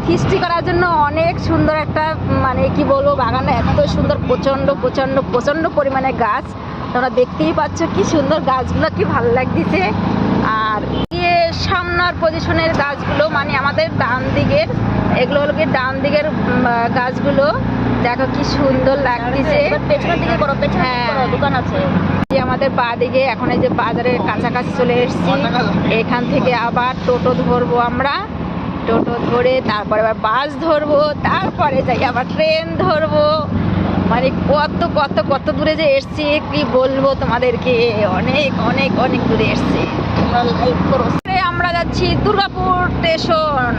ফিস্টি করার জন্য অনেক সুন্দর একটা মানে কি বলবো, বাগানে এত সুন্দর প্রচণ্ড প্রচণ্ড প্রচণ্ড পরিমাণে গাছ। তোমরা দেখতেই পাচ্ছ কি সুন্দর গাছগুলো, কি ভালো লাগতেছে। আর সামনের পজিশনের গাছগুলো মানে আমাদের ডান দিকের, এগুলো হলো কি ডান দিকের গাছগুলো, দেখো কি সুন্দর লাগতেছে। পেছনের দিকে করো, পেছনের দিকে করো, দোকান আছে। আমাদের পা দিকে এখন এই যে বাজারের কাছাকাছি চলে এসেছি। এখান থেকে আবার টোটো ধরবো আমরা, টোটো ধরে তারপরে আবার বাস ধরবো, তারপরে যাই আবার ট্রেন ধরবো। মানে কত কত কত দূরে যে এসছি কি বলবো তোমাদেরকে, অনেক অনেক অনেক দূরে এসছি। আমরা যাচ্ছি দুর্গাপুর স্টেশন,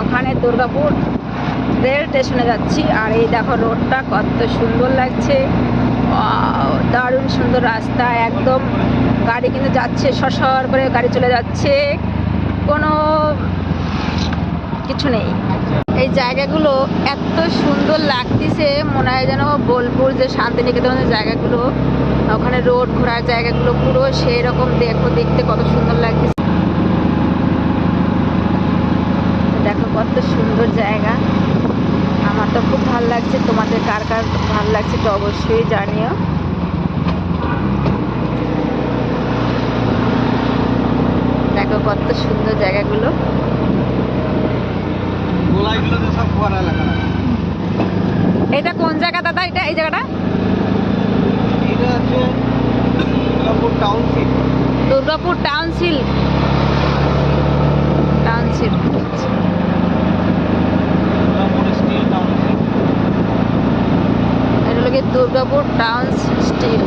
ওখানে দুর্গাপুর রেল স্টেশনে যাচ্ছি। আর এই দেখো রোডটা কত সুন্দর লাগছে, দারুণ সুন্দর রাস্তা একদম। গাড়ি কিন্তু যাচ্ছে, সরসর করে গাড়ি চলে যাচ্ছে, কোনো কিছু নেই। এই জায়গাগুলো এত সুন্দর লাগতেছে, মনে হয় যেন বোলপুর যে শান্তিনিকেতনের জায়গাগুলো, ওখানে রোড ঘোরার জায়গাগুলো পুরো সেই রকম। দেখো দেখতে কত সুন্দর লাগতেছে, দেখো কত সুন্দর জায়গা। আমার তো খুব ভালো লাগছে, তোমাদের কার কার ভালো লাগছে তো অবশ্যই জানিও। দেখো কত সুন্দর জায়গাগুলো। এটা কোন জায়গা দাদা? এটা এই জায়গাটা দুর্গাপুর টাউনশিপ। টাউনশিপ এটা হলো কি দুর্গাপুর টাউন স্টিল।